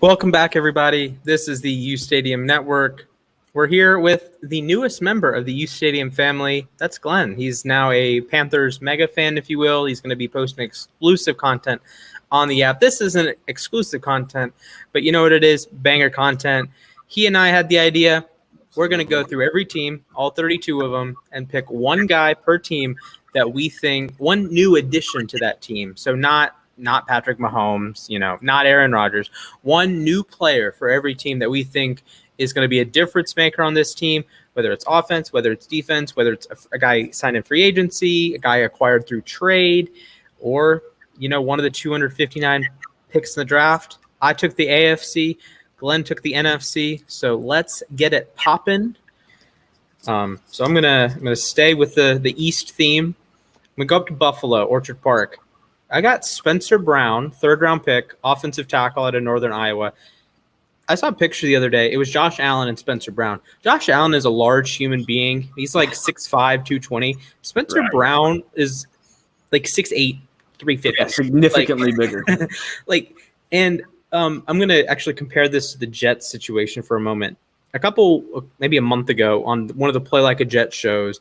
Welcome back, everybody. This is the U Stadium Network. We're here with the newest member of the U Stadium family. That's Glenn. He's now a Panthers mega fan, if you will. He's going to be posting exclusive content on the app. This isn't exclusive content, but you know what it is? Banger content. He and I had the idea. We're going to go through every team, all 32 of them, and pick one guy per team that we think, one new addition to that team. So not Patrick Mahomes, not Aaron Rodgers. One new player for every team that we think is going to be a difference maker on this team, whether it's offense, whether it's defense, whether it's a guy signed in free agency, a guy acquired through trade, or, one of the 259 picks in the draft. I took the AFC. Glenn took the NFC. So let's get it popping. So I'm gonna stay with the East theme. I'm gonna go up to Buffalo, Orchard Park. I got Spencer Brown, third-round pick, offensive tackle out of Northern Iowa. I saw a picture the other day. It was Josh Allen and Spencer Brown. Josh Allen is a large human being. He's like 6'5", 220. Spencer Brown is like 6'8", 350. Yeah, significantly bigger. I'm going to actually compare this to the Jets situation for a moment. Maybe a month ago, on one of the Play Like a Jet shows,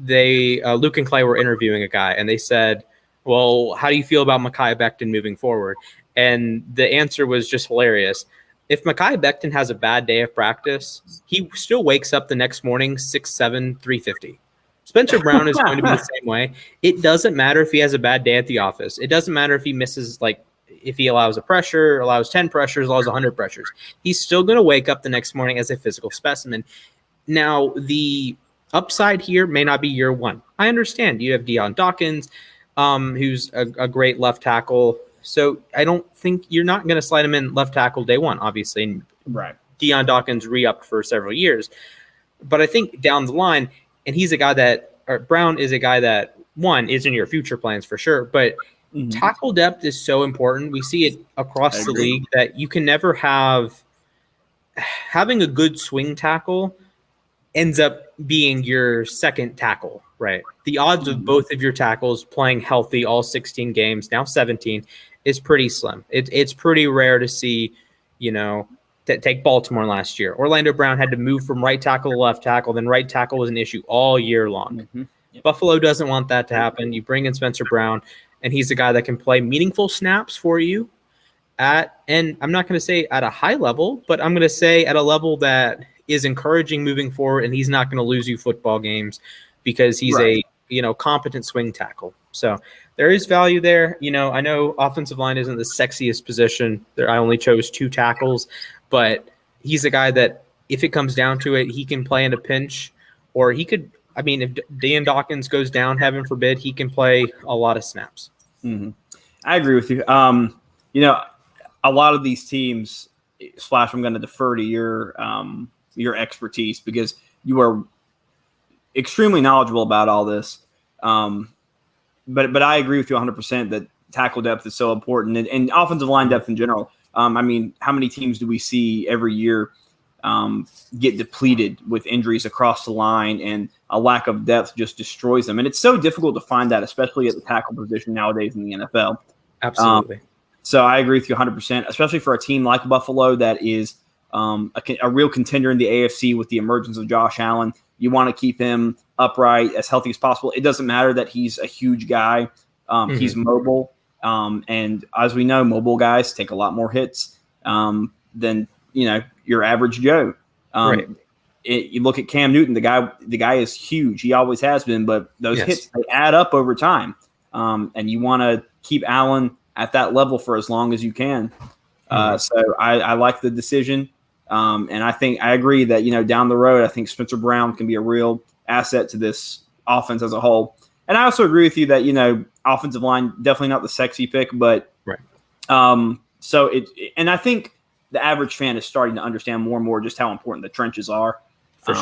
Luke and Clay were interviewing a guy, and they said, well, how do you feel about Mekhi Becton moving forward? And the answer was just hilarious. If Mekhi Becton has a bad day of practice, he still wakes up the next morning 6'7", 350. Spencer Brown is going to be the same way. It doesn't matter if he has a bad day at the office. It doesn't matter if he misses, if he allows a pressure, allows 10 pressures, allows 100 pressures. He's still going to wake up the next morning as a physical specimen. Now, the upside here may not be year one. I understand. You have Deion Dawkins, who's a great left tackle. So I don't think you're not going to slide him in left tackle day one, obviously. And right. Deion Dawkins re-upped for several years. But I think down the line, and Brown is a guy that, one, is in your future plans for sure, but tackle depth is so important. We see it across the league that you can never having a good swing tackle ends up being your second tackle, right? The odds of both of your tackles playing healthy all 16 games, now 17, is pretty slim. It's pretty rare to see, take Baltimore last year. Orlando Brown had to move from right tackle to left tackle, then right tackle was an issue all year long. Yep. Buffalo doesn't want that to happen. You bring in Spencer Brown, and he's a guy that can play meaningful snaps for you and I'm not going to say at a high level, but I'm going to say at a level that is encouraging moving forward, and he's not going to lose you football games because he's a competent swing tackle. So there is value there. I know offensive line isn't the sexiest position. I only chose 2 tackles, but he's a guy that if it comes down to it, he can play in a pinch, or he could. I mean, if Deion Dawkins goes down, heaven forbid, he can play a lot of snaps. Mm-hmm. I agree with you. A lot of these teams, Splash, I'm going to defer to your expertise because you are extremely knowledgeable about all this. But I agree with you 100% that tackle depth is so important and offensive line depth in general. How many teams do we see every year get depleted with injuries across the line, and a lack of depth just destroys them? And it's so difficult to find that, especially at the tackle position nowadays in the NFL. Absolutely. So I agree with you 100%, especially for a team like Buffalo that is a real contender in the AFC with the emergence of Josh Allen. You want to keep him upright, as healthy as possible. It doesn't matter that he's a huge guy. He's mobile. And as we know, mobile guys take a lot more hits than your average Joe. Right. You look at Cam Newton. The guy is huge. He always has been, but those hits, they add up over time. And you want to keep Allen at that level for as long as you can. So I like the decision. And I agree that, down the road, I think Spencer Brown can be a real asset to this offense as a whole. And I also agree with you that, offensive line, definitely not the sexy pick, but and I think the average fan is starting to understand more and more just how important the trenches are. For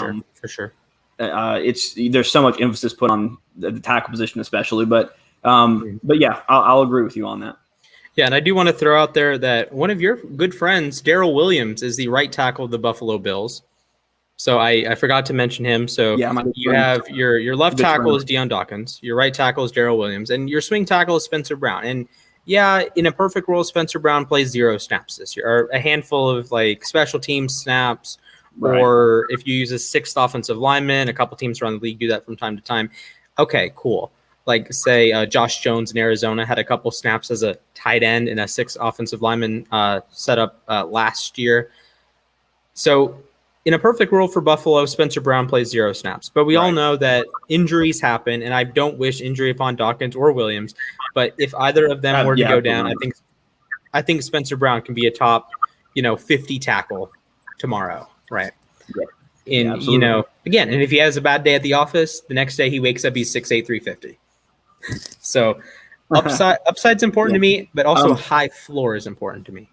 sure. There's so much emphasis put on the tackle position, especially, but yeah, I'll agree with you on that. Yeah, and I do want to throw out there that one of your good friends, Darrell Williams, is the right tackle of the Buffalo Bills. So I forgot to mention him. So you have your left tackle is Deion Dawkins, your right tackle is Darrell Williams, and your swing tackle is Spencer Brown. And Yeah, in a perfect world, Spencer Brown plays 0 snaps this year, or a handful of like special team snaps, Right. or if you use a 6th offensive lineman, a couple teams around the league do that from time to time. Okay, cool. Like say Josh Jones in Arizona had a couple snaps as a tight end in a 6th offensive lineman setup last year. So in a perfect world for Buffalo, Spencer Brown plays 0 snaps. But we all know that injuries happen, and I don't wish injury upon Dawkins or Williams. But if either of them were to go down, I think Spencer Brown can be a top, 50 tackle tomorrow, right? Yeah. Again, and if he has a bad day at the office, the next day he wakes up, he's 6'8", 350. So upside's important to me, but also a high floor is important to me.